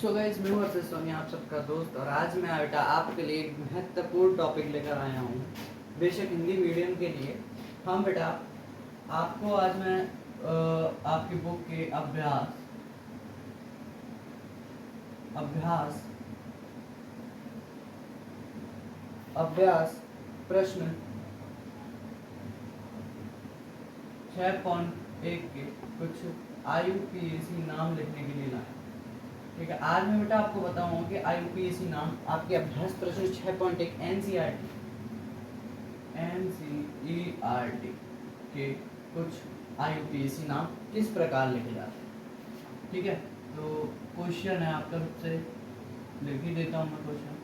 So guys, मैं हूं अर्षद सोनी, आप सबका दोस्त। और आज मैं बेटा आपके लिए एक महत्वपूर्ण टॉपिक लेकर आया हूं, बेशक हिंदी मीडियम के लिए। हम बेटा आपको आज मैं आपकी बुक के अभ्यास प्रश्न 6.1 के कुछ IUPAC नाम लिखने के लिए लाए। ठीक है, आज मैं बेटा आपको बताऊंगा कि IUPAC नाम आपके अभ्यास प्रश्न 6.1 NCERT के कुछ IUPAC नाम किस प्रकार लिखे जाते हैं। ठीक है, तो क्वेश्चन है आपका, सबसे लिख ही देता हूँ मैं क्वेश्चन।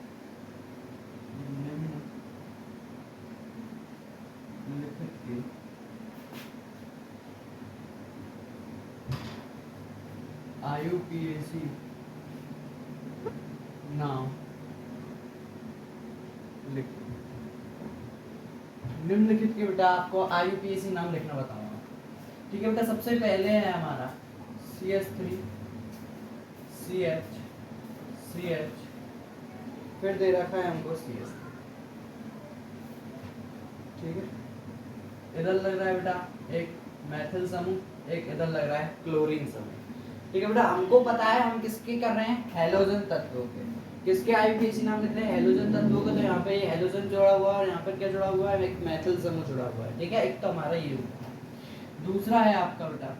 IUPAC नाम निम्नलिखित के बेटा आपको IUPAC नाम लिखना बताऊंगा। ठीक है बेटा, सबसे पहले है हमारा CS3 CH, फिर दे रखा है हमको CS। ठीक है, इधर लग रहा है बेटा एक मैथिल समूह, एक इधर लग रहा है क्लोरीन समूह। ठीक है बेटा, हमको पता है हम किसके कर रहे हैं, हैलोजन तत्वों के। किसके IUPAC नाम लिख रहे हैं, हैलोजन तत्वों के। तो यहाँ पे ये हैलोजन जुड़ा हुआ है और यहाँ पर क्या जुड़ा हुआ है, एक मैथिल समूह जुड़ा हुआ है। ठीक है, एक तो हमारा ये हुआ। दूसरा है आपका बेटा,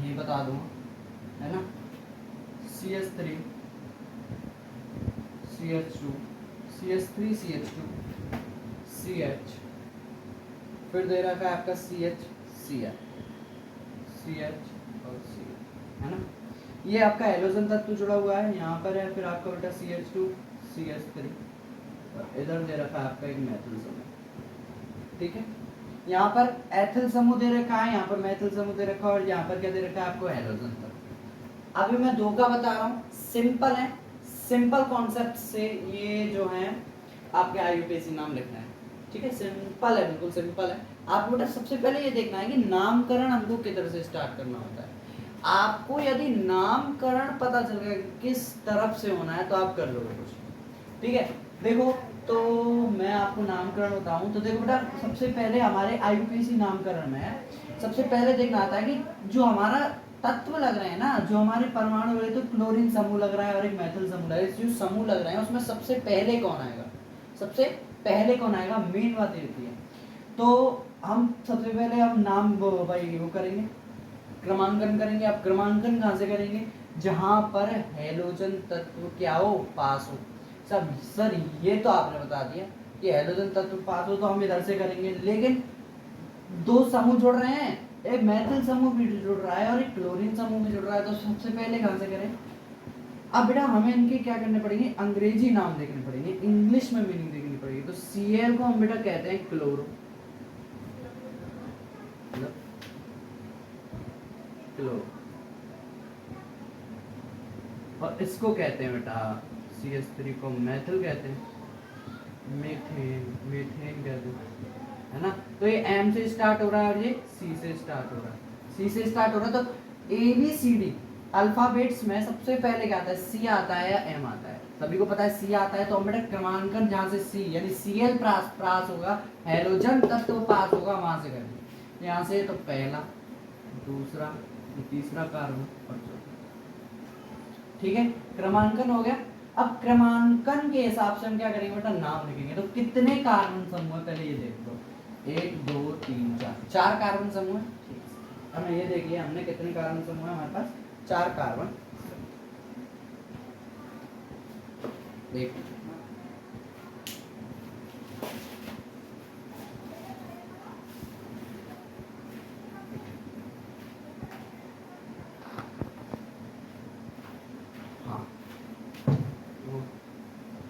ये बता दूं, है ना, CS3 CH2 CS3 CH2 CH, फिर दे रखा है आपका CH CH और CH, है ना। ये आपका हैलोजन तत्व जुड़ा हुआ है, यहाँ पर है। फिर आपका बेटा CH2 CH3 और इधर दे रखा है आपका एक मैथिल समूह। ठीक है, यहाँ पर एथिल समूह दे रखा है, यहाँ पर मैथिल समूह दे रखा है और यहाँ पर क्या दे रखा है आपको, हैलोजन तत्व। अभी मैं दो का बता रहा हूँ, सिंपल है, सिंपल कॉन्सेप्ट से ये जो है आपके IUPAC नाम लिखना है। ठीक है, सिंपल है, बिल्कुल सिंपल है। आपको बेटा सबसे पहले ये देखना है कि नामकरण हमको किधर से स्टार्ट करना होता है। आपको यदि नामकरण पता चल गया किस तरफ से होना है तो आप कर लोगे कुछ। ठीक है, देखो तो मैं आपको नामकरण बताऊं तो देखो बेटा, सबसे पहले हमारे IUPAC नामकरण में सबसे पहले देखना आता है कि जो हमारा तत्व लग रहे हैं ना, जो हमारे परमाणु लग रहे, तो क्लोरीन समूह लग रहा है और एक मैथिल समूह लग रहा है। जो समूह लग रहे हैं उसमें सबसे पहले कौन आएगा, सबसे पहले कौन आएगा, मेन बात ये होती है। तो हम सबसे पहले हम नाम वो करेंगे, क्रमांकन करेंगे। अब क्रमांकन कहाँ से करेंगे, जहां पर हैलोजन तत्व क्या हो, पास हो। सर ये तो आपने बता दिया कि हैलोजन तत्व पास हो, तो हम इधर से करेंगे। लेकिन दो समूह जुड़ रहे हैं, एक मैथिल समूह भी जुड़ रहा है और एक क्लोरीन समूह भी जुड़ रहा है, तो सबसे पहले कहाँ से करें। अब बेटा हमें इनके क्या करने पड़ेंगे, अंग्रेजी नाम देखने पड़ेंगे, इंग्लिश में मीनिंग देखनी पड़ेगी। तो Cl को हम बेटा कहते हैं क्लोरो, और इसको कहते हैं बेटा CH3 को मैथिल कहते हैं, मीथेन कहते हैं, है ना। तो ये M से स्टार्ट हो रहा है और ये C से स्टार्ट हो रहा है, C से स्टार्ट हो रहा है। तो ABCD अल्फाबेट्स में सबसे पहले क्या आता है, C आता है या M आता है। सभी को पता है C आता है, तो हम बेटा क्रमांकन जहाँ से C यानी Cl पास होगा, हैलोजन तत्व पास होगा, वहां से करेंगे। यहाँ से तो पहला, दूसरा, तीसरा कार्बन और चौथा। ठीक है, क्रमांकन हो गया। अब क्रमांकन के हिसाब से हम क्या करेंगे बेटा, नाम लिखेंगे। तो कितने कार्बन समूह है पहले ये देख लो, 1 2 3 4, 4 कार्बन समूह है। हमें ये देख लिया हमने कितने कार्बन समूह है हमारे पास, 4 कार्बन। एक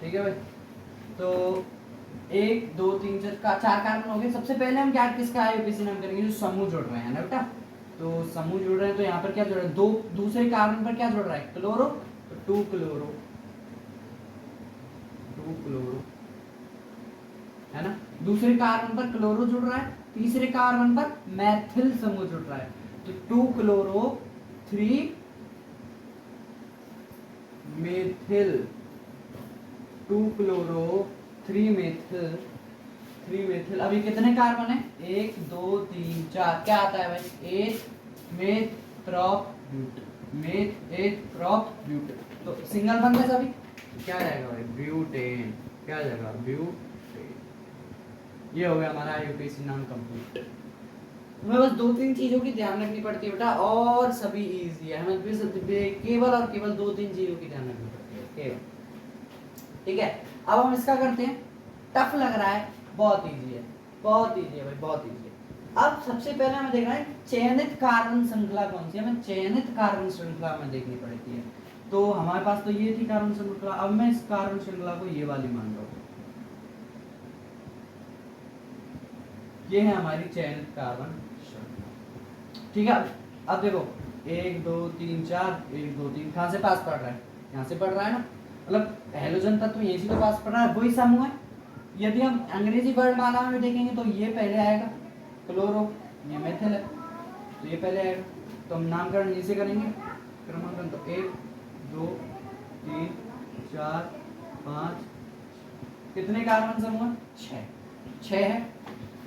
ठीक है भाई, तो 1 2 3 4 कार्बन हो गए। सबसे पहले हम क्या किसका IUPAC नाम करेंगे, जो समूह जुड़ रहे हैं ना बेटा। तो समूह जुड़ रहे हैं, तो यहाँ पर क्या जुड़ रहा है, दो दूसरे कार्बन पर क्या जुड़ रहा है, क्लोरो, तो 2 क्लोरो, है ना। दूसरे कार्बन पर क्लोरो जुड़ रहा है, तीसरे कार्बन पर मैथिल समूह जुड़ रहा है, तो 2 chloro 3 methyl 2 chloro 3 methyl 3 methyl. अभी कितने कार्बन है? 1 2 3 4। क्या आता है भाई? 8 meth prop but, meth 8 prop but. तो सिंगल बन गए सभी। क्या जाएगा भाई? ब्यूटेन। क्या जाएगा? ब्यूटेन। ये हो गया हमारा यूपीएससी नाम कंप्लीट। हमें बस 2-3 चीजों की ध्यान रखनी पड़ती है बेटा, और सभी इजी है। हमें केवल और केवल 2-3 चीजों की ध्यान रखनी पड़ती है केवल। ठीक है, अब हम इसका करते हैं। टफ लग रहा है? बहुत इजी है, बहुत इजी है भाई, बहुत इजी है। अब सबसे पहले हमें देखना है चयनित कार्बन श्रृंखला कौन सी है। हमें चयनित कार्बन श्रृंखला हमें देखनी पड़ती है। तो हमारे पास तो ये थी कार्बन श्रृंखला। अब मैं इस कार्बन श्रृंखला को ये वाली मान रहा हूँ। ये है हमारी चयनित कार्बन श्रृंखला। ठीक है, अब देखो 1 2 3 4 1 2 3 कहाँ से पास पड़ रहा है? यहाँ से पड़ रहा है ना, मतलब हेलोजन तत्व यहीं से तो पास पड़ रहा है, वही समूह है। यदि हम अंग्रेजी वर्णमाला में देखेंगे तो ये पहले आएगा क्लोरो, ये मेथिल है तो ये पहले आएगा। तो हम नामकरण इसे करेंगे, क्रमांकन। तो 1 2 3 4 5। कितने कार्बन समूह? 6 है।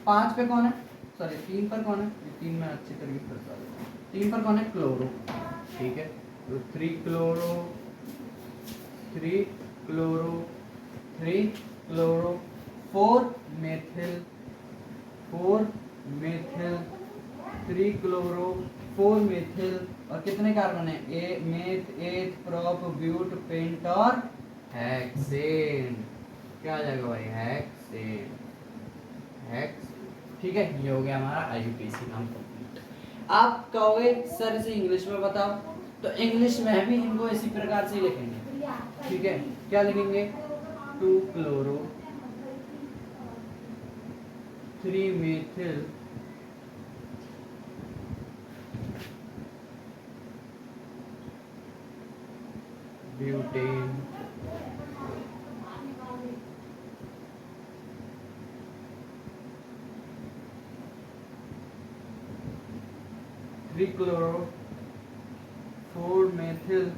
5 पे कौन है? सॉरी 3 पर कौन है? ये 3 में अच्छी तरीके से बता देता हूँ। 3 पर कौन है? क्लोरो। ठीक है, तो 3 chloro 3 chloro 3 chloro 4 methyl 4 methyl 3 chloro 4 methyl. और कितने कार्बन है? ए मेथ 8 प्रोप ब्यूट पेंट और हेक्सेन। क्या आ जाएगा भाई? हेक्सेन। हेक्स। ठीक है, ये हो गया हमारा आईयूपीएसी नाम कंप्लीट। आप कहोगे सर इसे इंग्लिश में बताओ, तो इंग्लिश में भी इनको इसी प्रकार से ही लिखेंगे। ठीक है, क्या लिखेंगे? 2 chloro 3 methyl butane 3 chloro 4 methyl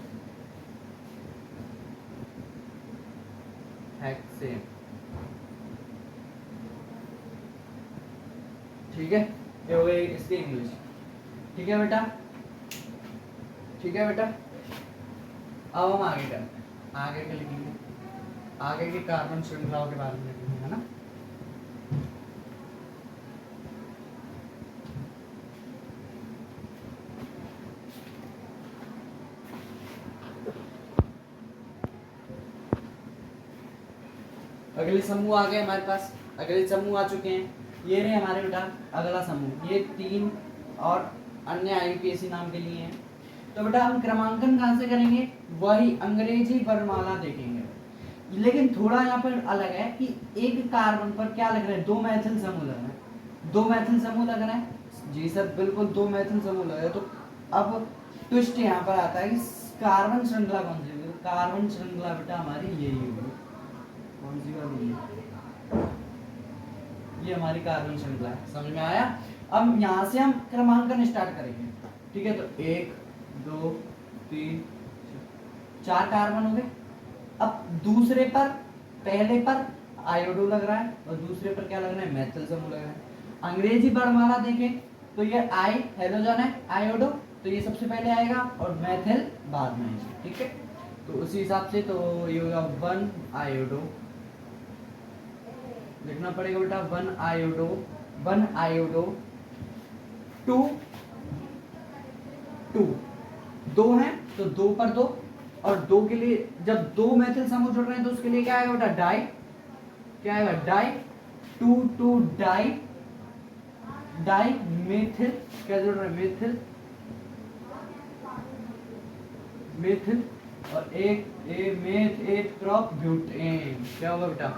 hexane. ठीक है, ये हो गई इसकी इंग्लिश। ठीक है बेटा, ठीक है बेटा। अब हम आगे करते हैं, आगे के लिखेंगे, आगे की कार्बन श्रृंखलाओं के बारे में लिखेंगे, है ना। अगले समूह आ गए हमारे पास, अगले समूह आ चुके हैं। ये रहे हमारे बेटा अगला समूह। ये 3 और अन्य आईयूपीएसी नाम के लिए हैं। तो बेटा हम क्रमांकन कहाँ से करेंगे? वही अंग्रेजी वर्णमाला देखेंगे, लेकिन थोड़ा यहाँ पर अलग है कि एक कार्बन पर क्या लग रहा है? 2 मैथिल समूह लग रहा है। 2 मैथिल समूह लग रहा है। जी सर बिल्कुल 2 मैथिल समूह लग रहा है। तो अब ट्विस्ट यहाँ पर आता है कि कार्बन श्रृंखला कौन सी होगी? कार्बन श्रृंखला बेटा हमारी यही होगी। कौन सी वाली? ये हमारी कार्बन श्रृंखला है। समझ में आया? अब यहाँ से हम क्रमांकन स्टार्ट करेंगे। ठीक है, तो 1 2 3 4 कार्बन हो गए। अब दूसरे पर, पहले पर आयोडो लग रहा है और दूसरे पर क्या लग रहा है? मेथिल समूह लग रहा है। अंग्रेजी वर्णमाला देखें तो ये आई हेलोजन है, आयोडो तो ये सबसे पहले आएगा और मेथिल बाद में। ठीक है, तो उसी हिसाब से तो ये होगा 1 आयोडो। लिखना पड़ेगा बेटा 1 आयोडो 1 आयोडो 2 2 2 है तो 2 पर 2, और 2 के लिए जब 2 मेथिल समूह जुड़ रहे हैं तो उसके लिए क्या आएगा बेटा? डाई। क्या आएगा? Di 2 2 di di methyl. क्या जुड़ रहा है? मेथिल मेथिल और एक मेथ 8 क्रॉप ब्यूटेन। क्या होगा बेटा?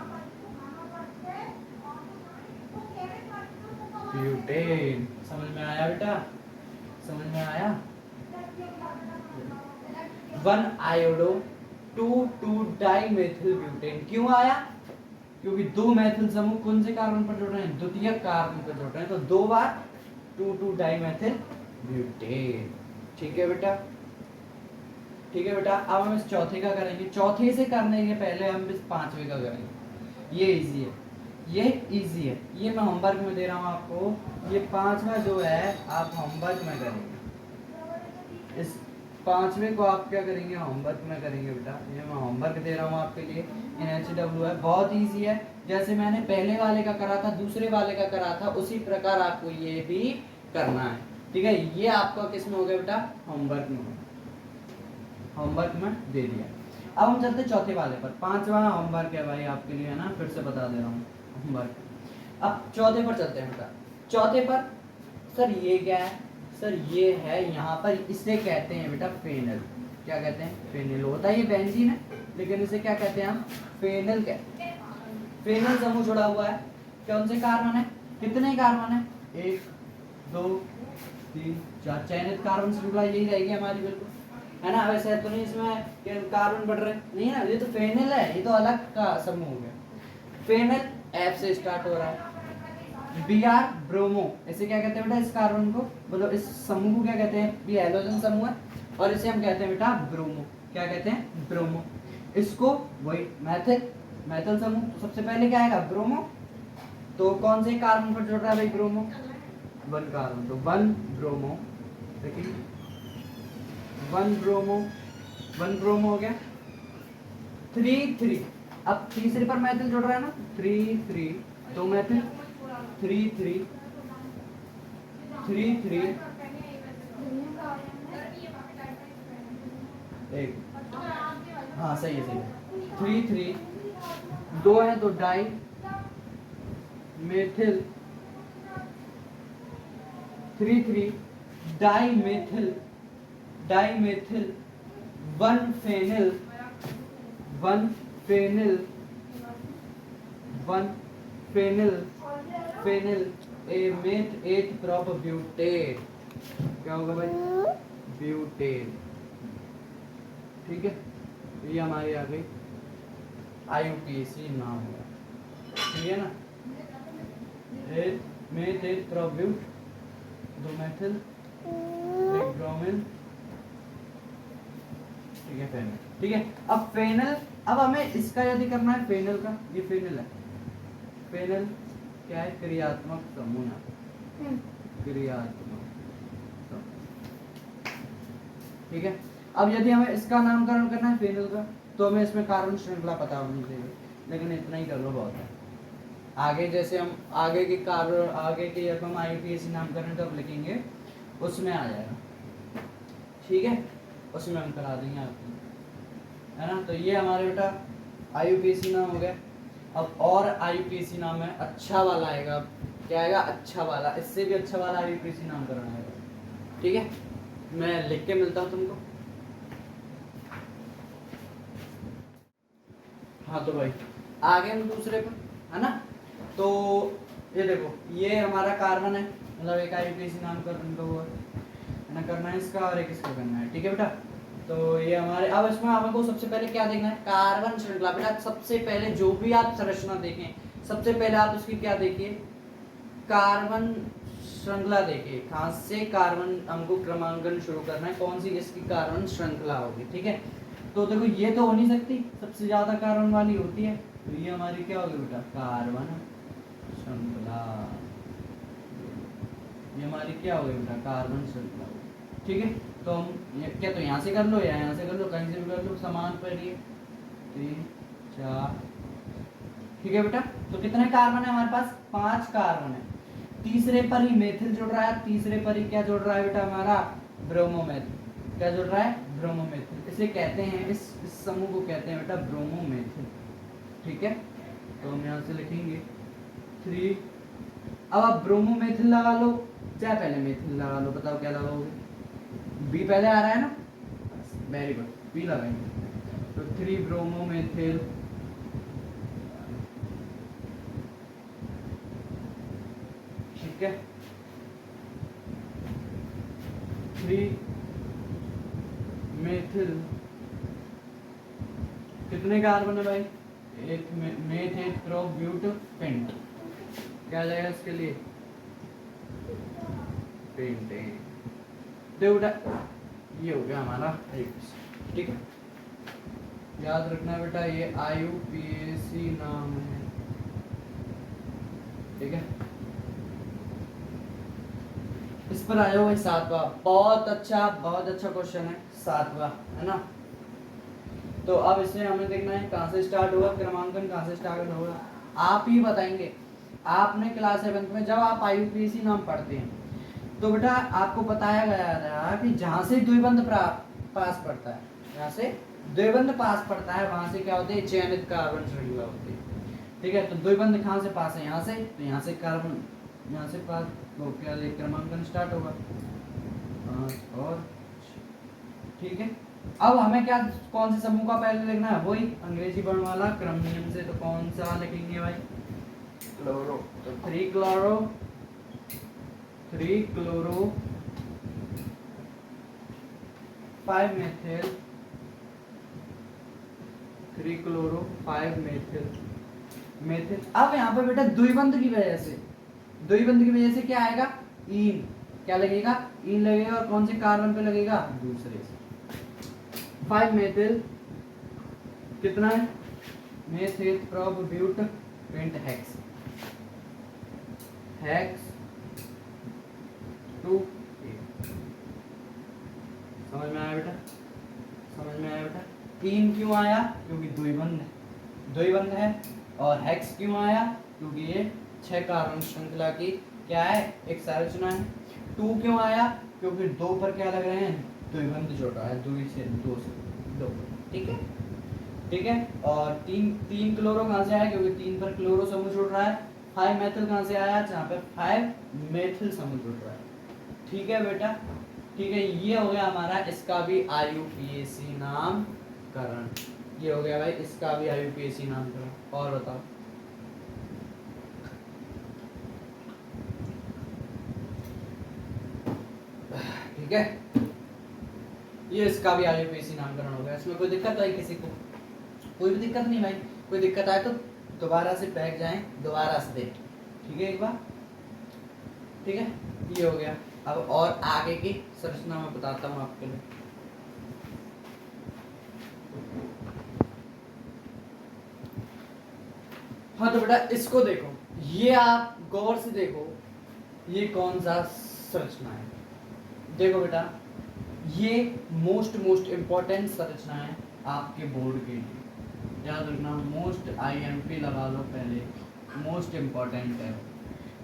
ब्यूटेन। समझ में आया बेटा? समझ में आया? 1 आयोडो 2 2 डाई मेथिल ब्यूटेन। क्यों आया? क्योंकि 2 मेथिल समूह कौन से कार्बन पर जुड़ रहे हैं? द्वितीयक कार्बन पर जुड़ रहे हैं, तो 2 बार 2 2 डाई मेथिल ब्यूटेन। ठीक है बेटा, ठीक है बेटा, अब हम इस चौथे का करेंगे, चौथे से करने के पहले हम इस पांचवे का करेंगे। ये इजी है, ये इजी है, ये मैं होमवर्क में दे रहा हूँ आपको। ये पांचवा जो है आप होमवर्क में करेंगे, इस पांचवे को आप क्या करेंगे, होमवर्क में करेंगे बेटा। ये मैं होमवर्क दे रहा हूँ आपके लिए। NH2 है, बहुत इजी है, जैसे मैंने पहले वाले का करा था, दूसरे वाले का करा था, उसी प्रकार आपको ये भी करना है। ठीक है, ये आपका किस में हो गया बेटा, होमवर्क में, होमवर्क में दे दिया। अब हम चलते चौथे वाले पर, पांचवा होमवर्क है भाई आपके लिए, है ना, फिर से बता दे रहा हूँ होमवर्क। अब चौथे पर चलते हैं बेटा। चौथे पर सर ये क्या है, सर ये है यहाँ पर, इसे कहते हैं बेटा फेनल। क्या कहते हैं, फेनल। होता है ये बेंजीन है, लेकिन इसे क्या कहते हैं हम, फेनल कहते हैं। फेनल समूह जुड़ा हुआ है, कौन से कार्बन है, कितने कार्बन है, 1 2 3 4, चयनित कार्बन श्रृंखला यही रहेगी हमारी, बिल्कुल, है ना। वैसे तो नहीं इसमें कार्बन बढ़ रहे, नहीं है ना, ये तो फेनल है, ये तो अलग का समूह हो गया। फेनल F से स्टार्ट हो रहा है। Br ब्रोमो, इसे क्या कहते हैं बेटा, इस कार्बन को, मतलब इस समूह को क्या कहते हैं, ये हैलोजन समूह है, और इसे हम कहते हैं बेटा ब्रोमो। क्या कहते हैं, ब्रोमो। इसको वही मैथिल, मैथिल समूह। तो सबसे पहले क्या आएगा, ब्रोमो। तो कौन से कार्बन पर जुड़ रहा है भाई, ब्रोमो, 1 कार्बन, तो 1 ब्रोमो। देखिए 1 ब्रोमो, 1 ब्रोमो हो गया। 3 3, अब तीसरे पर मैथिल जुड़ रहा है ना, 3 3, तो मैथिल 3 3 3 3 एक, हाँ सही है, सही है, 3 3, 2 है तो dimethyl, 3 3 dimethyl, dimethyl, 1 phenyl, 1 phenyl, 1 phenyl, phenyl एमेट 8 प्रॉप ब्यूटेट। क्या होगा भाई, ब्यूटेट। ठीक है, ये हमारी आ गई IUPAC नाम है, ठीक है ना। मेट 8 प्रॉप ब्यूट, 2 मेथिल, 1 ब्रोमिल, ठीक है, फेनल। ठीक है, अब फेनल, अब हमें इसका यदि करना है, फेनल का, ये फेनल है, फेनल क्या है, क्रियात्मक समूह, क्रियात्मक समूह। ठीक है, अब यदि हमें इसका नामकरण करना है फेनल का, तो हमें इसमें कार्बन श्रृंखला पता होनी चाहिए, लेकिन इतना ही कर लो बहुत है। आगे जैसे हम आगे के कार्बन, आगे के जब हम IUPAC नामकरण तब लिखेंगे, उसमें आ जाएगा, ठीक है, उसमें हम करा देंगे आपको, है ना। तो ये हमारे बेटा IUPAC नाम हो गया। अब और IUPAC नाम है, अच्छा वाला आएगा, क्या आएगा, अच्छा वाला, इससे भी अच्छा वाला IUPAC नामकरण आएगा। ठीक है, मैं लिख के मिलता हूँ तुमको। हाँ तो भाई आगे हम दूसरे पर, है ना। तो ये देखो, ये हमारा कार्बन है, मतलब एक IUPAC नामकरण का हुआ है ना, करना है इसका, और एक इसका करना है। ठीक है बेटा, तो ये हमारे, अब इसमें आपको सबसे पहले क्या देखना है, कार्बन श्रृंखला। बेटा सबसे पहले जो भी आप संरचना देखें, सबसे पहले आप उसकी क्या देखिए, कार्बन श्रृंखला देखिए। कहाँ से कार्बन हमको क्रमांकन शुरू करना है, कौन सी इसकी कार्बन श्रृंखला होगी। ठीक है, तो देखो ये तो हो नहीं सकती, सबसे ज्यादा कार्बन वाली होती है, तो ये हमारी क्या होगी बेटा, कार्बन श्रृंखला। ये हमारी क्या होगी बेटा, कार्बन श्रृंखला। ठीक है, तो हम ये क्या, तो यहाँ से कर लो या यहाँ से कर लो, कहीं से भी कर लो, समान पर ये 3 4। ठीक है बेटा, तो कितने कार्बन है हमारे पास, 5 कार्बन है। तीसरे पर ही मेथिल जुड़ रहा है, तीसरे पर ही क्या जुड़ रहा है बेटा हमारा, ब्रोमोमेथिल। क्या जुड़ रहा है, ब्रोमोमेथिल। इसे कहते हैं, इस समूह को कहते हैं बेटा ब्रोमोमेथिल। ठीक है, तो हम यहाँ से लिखेंगे 3। अब आप ब्रोमोमेथिल लगा लो, चाहे पहले मेथिल लगा लो, बताओ क्या लगाओगे, बी पहले आ रहा है ना, वेरी गुड, बी लगाएंगे। तो 3 ब्रोमोमेथिल, ठीक है, 3 मेथिल, कितने कार्बन है भाई, एक मेथ 8 प्रॉप ब्यूट पेंट। क्या जाएगा इसके लिए, पेंटेन। देखो बेटा ये हो गया हमारा ठीक है, याद रखना बेटा ये IUPAC नाम है, ठीक है। इस पर आ जाओ भाई, 7वां, बहुत अच्छा क्वेश्चन है 7वां, है ना। तो अब इसमें हमें देखना है कहाँ से स्टार्ट हुआ, क्रमांकन कहाँ से स्टार्ट हुआ, आप ही बताएंगे। आपने क्लास 7 में जब आप IUPAC नाम पढ़ते हैं तो बेटा आपको बताया गया था कि जहाँ से द्विबंध पास पड़ता है, यहाँ से द्विबंध पास पड़ता है वहां से क्या होते हैं, चयनित कार्बन श्रृंखला होती है। ठीक है, तो द्विबंध कहाँ से पास है, यहाँ से, तो यहाँ से कार्बन यहाँ से पास, तो क्या क्रमांकन स्टार्ट होगा 5 और, ठीक है। अब हमें क्या, कौन से समूह का पहले लिखना है, वही अंग्रेजी वर्ण वाला क्रम नियम से, तो कौन सा लिखेंगे भाई, क्लोरो, तो 3 क्लोरो 5 मेथिल, 3 क्लोरो 5 मेथिल। अब यहाँ पे बेटा द्विबंध की वजह से क्या आएगा, ईन, क्या लगेगा, ईन लगेगा, और कौन से कार्बन पे लगेगा, दूसरे से। 5 मेथिल कितना है, मेथिल प्रोप-ब्यूट पेंट हेक्स 2, समझ में आया बेटा, ईन क्यों आया, क्योंकि द्विबंध है, और हेक्स क्यों आया, क्योंकि ये 6 कार्बन श्रृंखला की क्या है, एक संरचना है। 2 क्यों आया, क्योंकि 2 पर क्या लग रहे हैं, द्विबंध जुड़ रहा है, 2 से 2, ठीक है। और 3 क्लोरो कहाँ से आया, क्योंकि 3 पर क्लोरो समूह जुड़ रहा है। 5 मेथिल कहाँ से आया, जहाँ पर 5 मेथिल समूह जुड़ रहा है, ठीक है बेटा, ठीक है। ये हो गया हमारा इसका भी IUPAC नामकरण, ये हो गया भाई इसका भी IUPAC नामकरण। और बताओ, ठीक है, ये इसका भी IUPAC नामकरण हो गया। इसमें कोई दिक्कत आई किसी को, कोई भी दिक्कत नहीं भाई, कोई दिक्कत आए तो दोबारा से बैठ जाएं, दोबारा से देख, ठीक है, एक बार, ठीक है, ये हो गया। अब और आगे की संरचना मैं बताता हूँ आपके लिए। हाँ तो बेटा इसको देखो, ये आप गौर से देखो, ये कौन सा संरचना है, देखो बेटा ये मोस्ट इम्पोर्टेंट संरचना है आपके बोर्ड के लिए, याद रखना, मोस्ट IMP लगा लो पहले, मोस्ट इम्पोर्टेंट है,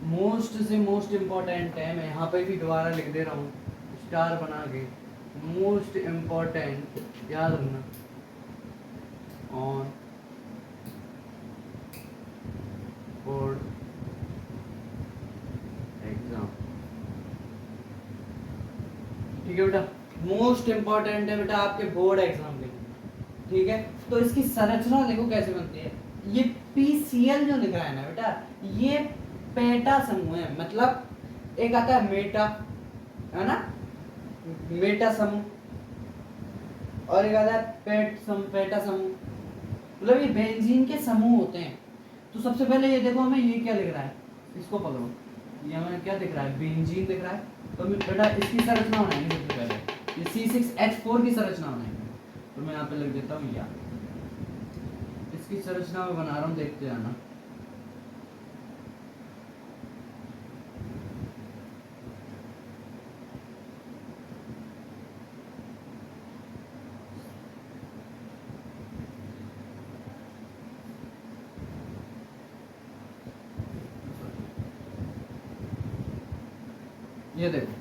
मोस्ट से मोस्ट इम्पोर्टेंट है, मैं यहाँ पे भी दोबारा लिख दे रहा हूँ स्टार बना के, मोस्ट इम्पोर्टेंट, याद रखना, ऑन बोर्ड एग्जाम, ठीक है बेटा, मोस्ट इम्पोर्टेंट है बेटा आपके बोर्ड एग्जाम के लिए, ठीक है। तो इसकी संरचना देखो कैसे बनती है, ये PCl जो लिख रहा है ना बेटा, ये पेटा समूह है, मतलब एक आता है मेटा, है ना, मेटा समूह, और एक आता है पेटा समूह, मतलब ये बेंजीन के समूह होते हैं। तो सबसे पहले ये देखो हमें ये क्या लिख रहा है, इसको पकड़ो, ये हमें क्या दिख रहा है, बेंजीन दिख रहा है, तो बेटा इसकी संरचना बनाएंगे सबसे पहले, ये C6H4 की संरचना बनाएंगे, तो मैं यहाँ पे लिख देता हूँ, या इसकी संरचना में बना रहा हूँ, देखते जाना। ये देखो,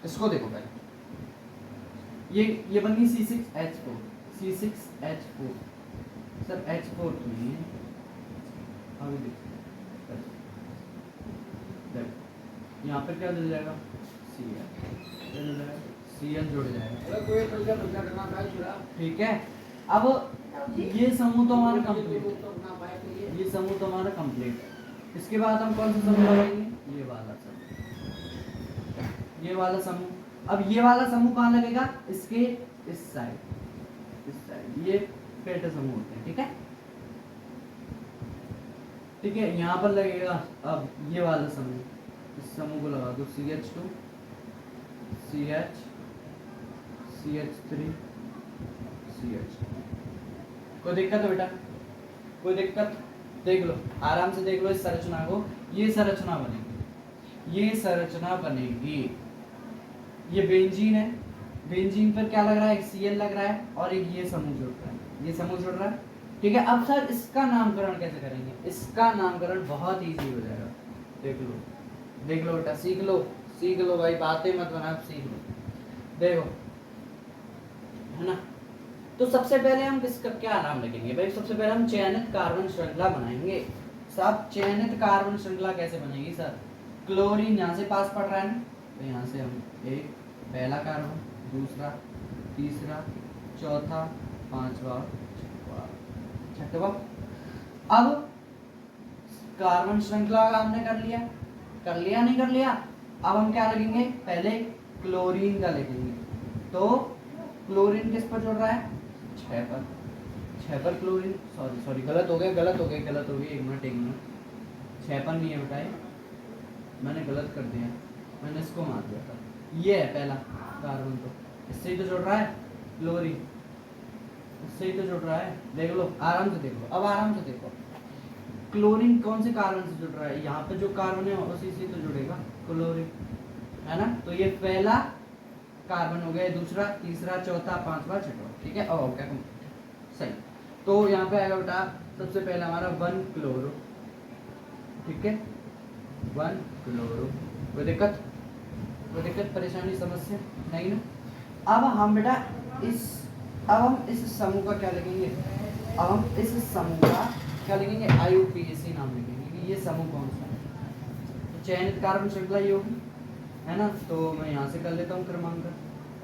इसको देखो पहले, ये बन गई C6H4, सर H4 तो नहीं है, अभी देखो यहाँ पे क्या जुड़ जाएगा, Cl जुड़ जाएगा, ठीक है। अब ये समूह तो हमारा कंप्लीट, ये समूह तो हमारा कंप्लीट है। इसके बाद हम कौन सा समूह लगाएंगे, ये वाला समूह, ये वाला समूह। अब ये वाला समूह कहाँ लगेगा, इसके इस साइड, ये पेटा समूह होते हैं, ठीक है, ठीक है, यहाँ पर लगेगा। अब ये वाला समूह, इस समूह को लगा दो, CH2 CH CH3 CH। कोई दिक्कत है बेटा? कोई दिक्कत? देख लो, आराम से देख लो इस संरचना को। ये संरचना बनेगी, ये संरचना बनेगी। ये बेंजीन है, बेंजीन पर क्या लग रहा है? एक Cl लग रहा है और एक ये समूह जुड़ रहा है, ये समूह जुड़ रहा है। ठीक है, अब सर इसका नामकरण कैसे करेंगे? इसका नामकरण बहुत इजी हो जाएगा। देख लो, देख लो बेटा, सीख लो, सीख लो भाई, बातें मत बनाओ, सीख लो। देखो, है ना? तो सबसे पहले हम किसका क्या नाम लिखेंगे भाई? सबसे पहले हम चयनित कार्बन श्रृंखला बनाएंगे। सब चयनित कार्बन श्रृंखला कैसे बनेगी सर? क्लोरीन यहाँ से पास पड़ रहा है ना, तो यहाँ से हम एक पहला कार्बन, दूसरा, तीसरा, चौथा, पांचवा, छठवा। अब कार्बन श्रृंखला का हमने कर लिया, कर लिया नहीं कर लिया? अब हम क्या लिखेंगे? पहले क्लोरीन का लिखेंगे। तो क्लोरीन किस पर जुड़ रहा है? 6 पर, 6 पर क्लोरीन। सॉरी गलत हो गया, एक मिनट। 6 पर नहीं है बेटा, मैंने गलत कर दिया, मैंने इसको मार दिया था। ये है पहला कार्बन, तो इससे ही तो जुड़ रहा है क्लोरीन, इससे ही तो जुड़ रहा है। देख लो, आराम से देखो, अब आराम से देखो, क्लोरीन कौन से कार्बन से जुड़ रहा है? यहाँ पे जो कार्बन है उसी से तो जुड़ेगा क्लोरीन, है ना? तो ये पहला कार्बन हो गया, दूसरा, तीसरा, चौथा, पांचवा, छठवा। ठीक है, ओके, सही। तो यहाँ पे आएगा बेटा सबसे पहला हमारा 1 क्लोरो। ठीक है, 1 क्लोरो। कोई दिक्कत? कोई दिक्कत, परेशानी, समस्या नहीं ना? अब हम बेटा अब हम इस समूह का क्या लिखेंगे? अब हम इस समूह का क्या लिखेंगे? IUPAC नाम लिखेंगे कि ये समूह कौन सा है। तो चयनित कार्बन श्रृंखला ये होगी, है ना? तो मैं यहाँ से कर लेता हूँ क्रमांक,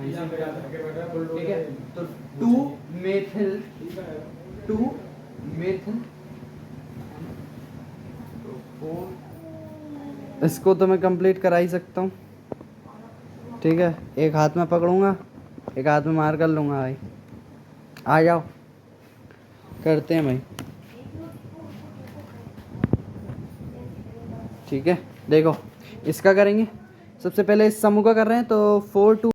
ठीक है? तो 2 मेथिल, 2 मेथिल, इसको तो मैं कंप्लीट करा ही सकता हूँ। ठीक है, एक हाथ में पकड़ूंगा, एक हाथ में मार कर लूँगा भाई। आ जाओ, करते हैं भाई। ठीक है, देखो इसका करेंगे। सबसे पहले इस समूह का कर रहे हैं, तो 4 2